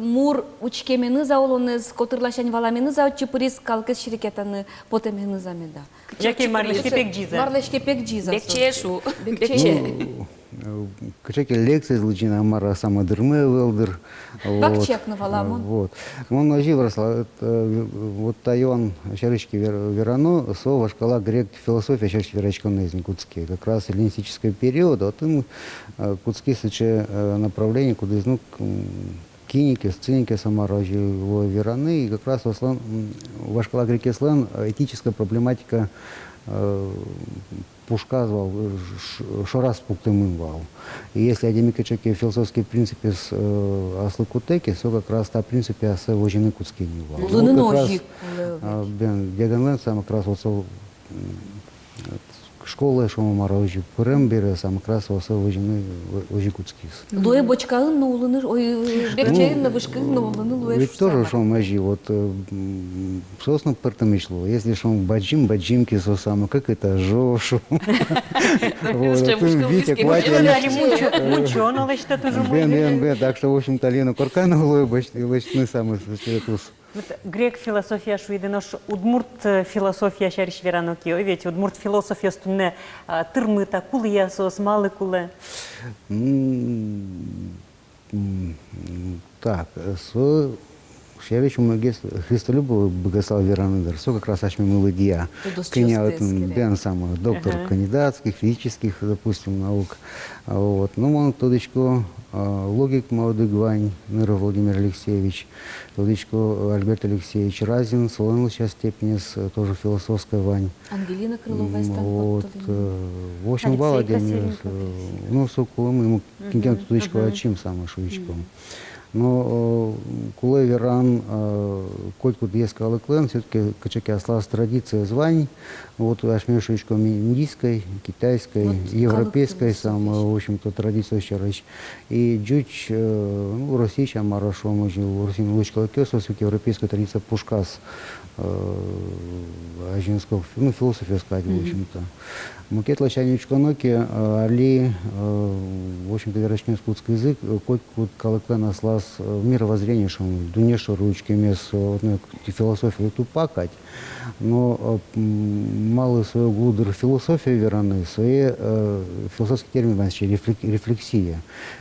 мур учкемени за олонез, котырлашань валамени за чупурис калкес ширикетаны потемени за меда. Який марлешки пекджиза. Марлешки пекджиза. Бекчешу. Качаки лекции злочина Амара сама дырмы велдер. Бакчекна валамон. Вот. Он ножи выросла. Вот тайон шарички верано, сова шкала грек философия шарички верачконезни кутские. Как раз эллинистический период, а им кутские сыче направления, куда из киники, сценики саморожи вераны. И как раз в шкала греки слен этическая проблематика Пушка звал, что раз пуктым вал. И если адемикачеки философские принципы с аслыкутеки, все как раз та принципе с вожины куцки не вал. Ну, как раз Диаганлен сам как раз вот школа, что мы морожи, прембере сам как раз вот вожины куцки. Луе бочкалын, но улыны, ой, бекчеин на вышкин, но улыны луе. Ведь тоже что мажи, вот собственно портомишло. Если что баджимки со самого, как это жошу. Витя Мучено, але що дуже Бен, так что в общем-то Лена Коркана лычны самый туз. Грек философия шуидено ш удмурт философия шариш вераноки. Ведь удмурт философия стунне тырмыта кулия сос малы куле. Так, с Шевич многие Христолюбовый богослав Веранедер, все как раз ачми мелодия. Кеня бен сам доктор кандидатских, физических, допустим, наук. Вот. Ну, он тодочку логик молодой гвань, Ныров Владимир Алексеевич, тодочку Альберт Алексеевич Разин, Солон сейчас степени, тоже философская вань. Ангелина Крылова из Вот. В общем, Валадимир, ну, соколом, ему кем-то тодочку очим самым шуичком. Но куле веран, коль куд есть калыклен, все-таки качаки осталась традиция званий. Вот ашмешечком индийской, китайской, вот, европейской, самая, в общем-то, традиция щарыч. И джуч, ну, российча марашо, мы же в России лучка кёсов, европейская традиция пушкас, ажинского, ну, философия сказать, в общем-то. Мукет лачаничка ноки, али, в общем-то, верочный скутский язык, коль куд калыклен ослас мировоззрение, что дунеша ручки мес философию тупакать, но мало своего глудер философии вераны, свои философские термины, значит, рефлексия.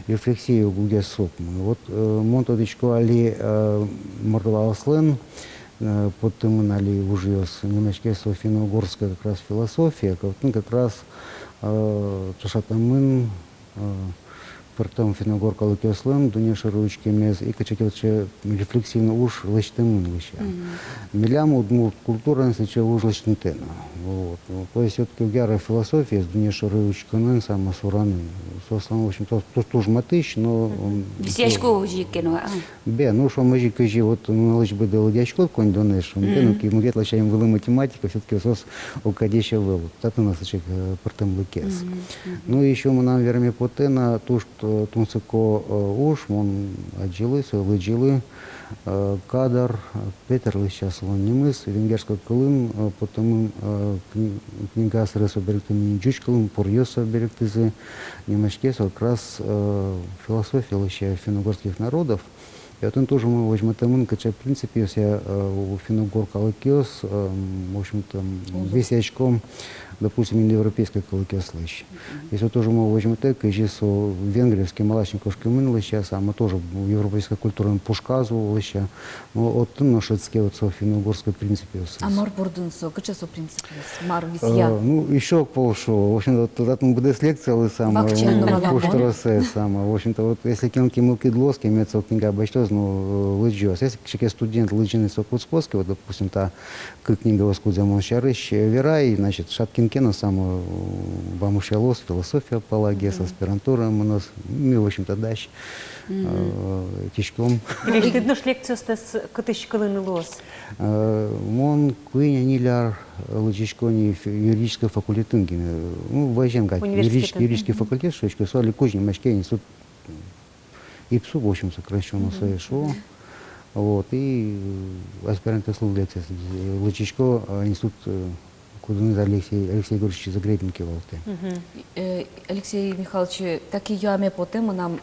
Рефлексия гуге сопмы. Вот монтодичко али мордовал слен, потом али уже с немецкой финно-угорская как раз философия, как раз чашатамын, Портом финогор калыкеслым, дунеша ручки мез, и качакевче рефлексивно уж лычтымын лыча. Милям удмурт культура несече уж лычтынтена. Вот. То есть все-таки гяра философия с дунеша ручканын сама сураны. Собственно, в общем, тоже матыч, но... Висячко ужи кино. Бе, ну что мы кажи, вот налыч бы дал дячко конь донеш, ну ки мы лачаем вылы математика, все-таки сос укадеща вылу. Так у нас чек портом лыкес. Ну и еще мы нам верме потена то, что тунсыко уж, он отжилы, лыджилы, кадар, Петр сейчас он немыс, венгерский кылым, потом книга сресо беректами джучкалым, порьёсо беректызы, немачке как раз философия лыща финно-угорских народов. И вот он тоже мы возьмем там, в принципе, если у финно-угор калыкиос, в общем-то, висячком, допустим, индоевропейской калыкиос лыщ. Если тоже мы возьмем так, и здесь венгерский малашниковский мын лыща, а мы тоже европейская культура пушказу лыща, но вот нашецкие вот финно-угорской принципе. А марбурденсо, какие со принципы? Мар висья. Ну, еще полшо. В общем-то, тогда там будет лекция, лысама, пуштросе, сама. В общем-то, вот если кинки мылки длоски, имеется книга обычно серьезно лыджос. Если кшеке студент лыджины сокутскоски, вот, допустим, та как не белоскудзя моншарыш верай, значит, шаткинкена саму бамушалос, философия палагес, аспирантура у нас, в общем-то, дальше. Тишком. Или ты одну лекцию с катышкалыны лос? Мон куиня ниляр лычишкони юридического факультета. Ну, важен как юридический факультет, что еще соли кузни мачки институт ИПСУ, в общем, сокращенно СШО. Вот, и аспиранты служат лычишко институт куда Алексей Григорьевич Загребники волты. Алексей Михайлович, так и я по тему нам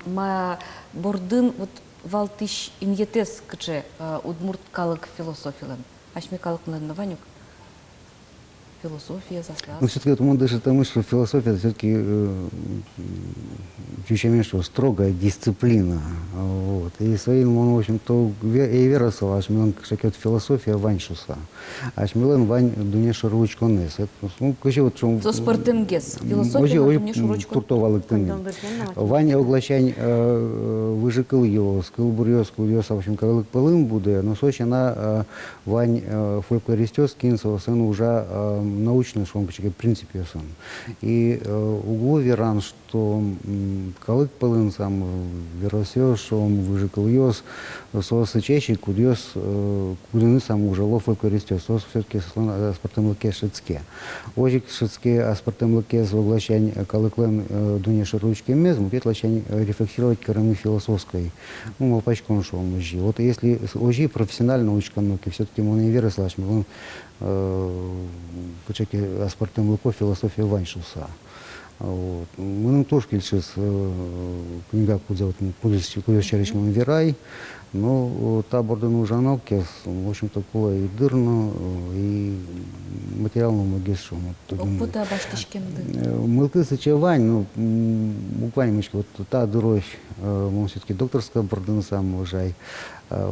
бордын вот валтыш иньетес кче удмурт калык философиялен. Ашми калык наданаванюк. Философия заслаз. Ну, все-таки вот, даже потому, что философия это все-таки чуть меньше строгая дисциплина. Вот. И своим он, в общем-то, и веросал, аж милан кшакет философия ваньшуса. Аж милан вань дуне шаручко нес. Ну, кши вот что... За спортем гес. Философия дуне шаручко. Туртовал тыны. Вань оглашань выжикал его, скыл бурьёс, в общем, калык пылым буде, но сочи она вань фольклористёс кинцева сыну уже научный, что он почти в принципе сам. И углу веран, что калык пылын сам веросёс, что он выжикал ёс, сосы чещи, кудёс, кудыны сам уже лов фольклористёс, сос все-таки спортем лыке шицке. Ожик шицке, а спортем лыке с оглашань калыклен дуне шаручки мез, мутет лачань рефлексировать корами философской. Ну, молпачком, что он ожи. Вот если ожи профессионально учка науки, все-таки он и веры слышь, он почеки аспартем лыко философия ваньшуса. Вот. Мы нам тоже сейчас книга куда чарич мы верай, но та бордену жановки, в общем такое и дырно, и материально магистру. Опыта баштишкем ды. Мылты сочевань, ну буквально мышки, вот та дырой, мы все-таки докторская бордена сам уважай,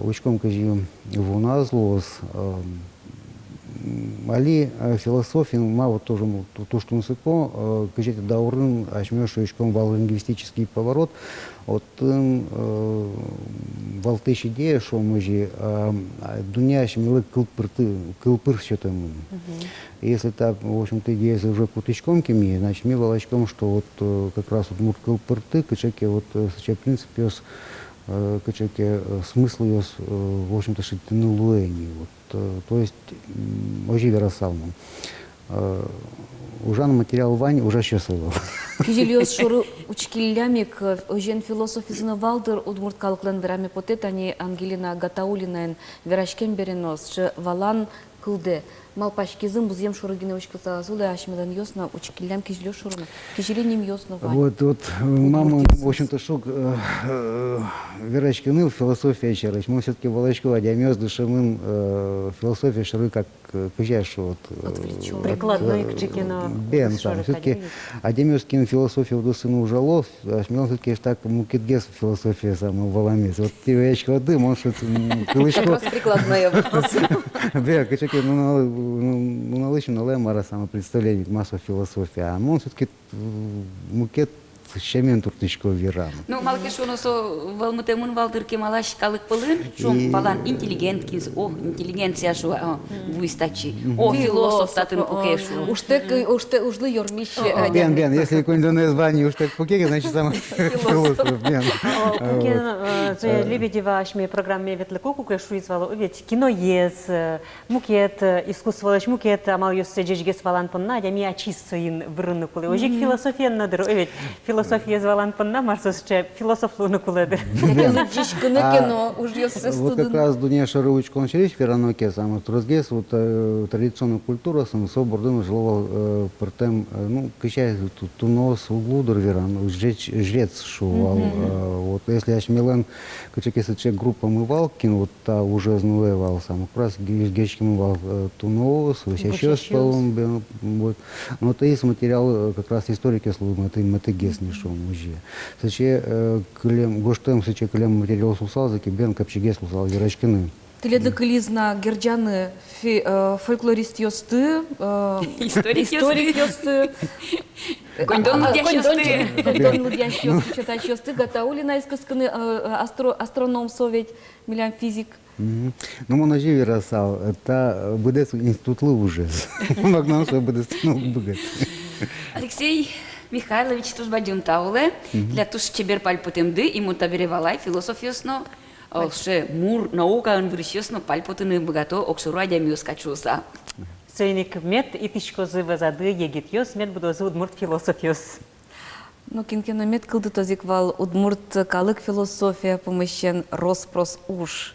учком кажи в нас лос. Али философия, мало тоже то, что насыпо, кажете даурын, ашмёш ишком вал лингвистический поворот, вот валтыш идея, что мы же дуня шмилы кылпыр что там. Если так, в общем-то, идея уже кутычком кеми, значит, ми волочком, что вот как раз вот мур кылпырты, качеки вот в принципе качеки смысл ее, в общем-то, шитины луэни, вот. То есть, ожи веросалму. Ужан материал вань уже счастливо. Кизильос шоры учкиллямик ожен философизна валдер удмурт калклен верами потет, они Ангелина Гатаулина верашкен беренос, че валан кылды. Малпашкизм бузем шорыгine учкаса зулы ашмедан ёсна учкиллям кизильос шорына. Кизиленим ёсна вань. Вот мама, в общем-то, шок верашкины философия чарыч. Мы все-таки волочку адямёс душевым философия шары как кыжаш вот. Прикладной кчекина. Бен там все-таки адямёскин философия в досыну ужалов, а шмел все-таки так мукетгес философия самого валамец. Вот тебе воды, может кылычко. Как раз прикладная вопрос. Бен, качеки, ну налычу на лемара самопредставление массу философия, а он все-таки мукет щемен туртычко вирам. Ну, малкиш оно со валмутемун валдырке малаш калык пылын, шум валан интеллигенткиз, о, интеллигенция шу вуистачи, о, философ татын пукешу. Ужлы ёрмище. Бен, если какой-нибудь звание уж так пукеги, значит сам философ, бен. Пукен, Лебедева, ашме программе ветлеку кукешу извало, ведь кино ез, мукет, искусстволач мукет, амал ёс седжечгес валан понна, дями ачиссоин врынны кулы. Ожик философия надыр, ведь философия звалан понна, марсос че философ луны кулыдыр. Вот как раз Дуня Шарыучка Ончарич, Вераноке, сам Трозгес, вот традиционная культура, сам Собордын жиловал портем, ну, качай тунос, углудр Веран, жрец шувал. Вот если аж Милан, качай сече группа мывал, кин вот та уже знуевал сам, как раз гечки мывал тунос, высящё спалом, вот. Но это есть материал, как раз историки служат, это матегес не шо мужья. Сече клем, гоштем сече клем материал сусал, заки бен капчигес сусал Верачкины. Теледик Лизна Герджаны фольклорист ёсты, историк ёсты, Кондон ёсты. Кондон лудящ ёсты, читач ёсты, Гатаулина искасканы астроном совет, милям физик. Ну, мона живи расал, это будет институтлы уже. Магнам свой будет богат. Алексей Михайлович Тужбадюн тауле, для туш чебер пальпотемды, и мутаберевалай философиосно, ше мур наука анврищосно пальпотыны богато окшуру адямиус качуса. Сөйник мет итишко зывазады егит ёс, мет будозы удмурт философиос. Ну, кинкеномет кылды тозиквал удмурт калык философия помещен роспрос уж.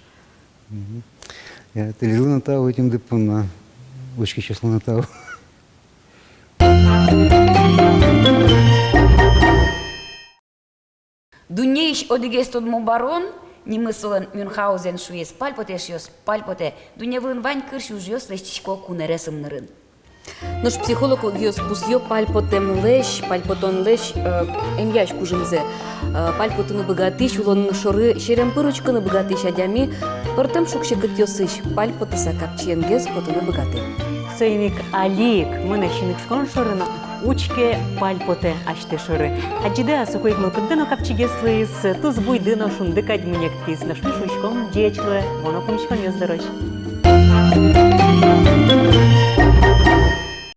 Я телевизор натау этим депуна, очки число натау. Дунеиш одигест од мобарон, нимыслын Мюнхгаузен шуес пальпотеш ёс пальпоте, дуневын вань кырш уж ёс лещичко кунересым нырын. Наш психолог ёс пусё пальпотем лещ, пальпотон лещ, эмьяш кужымзе. Пальпотыны богатыш, улон шоры шерем пырочканы богатыш адями, пыртем шукшекыт ёсыш, пальпотыса капчиенгез потыны богаты. Сөйник алик, мына шиныкскон шорына, учке пальпоте аште шоры. Аджиде асукуик мылкыдыно капчигеслыйс, туз буйдыно шундык адьмынектис, наш мишучком дечлы, монокумчкон ёздорож.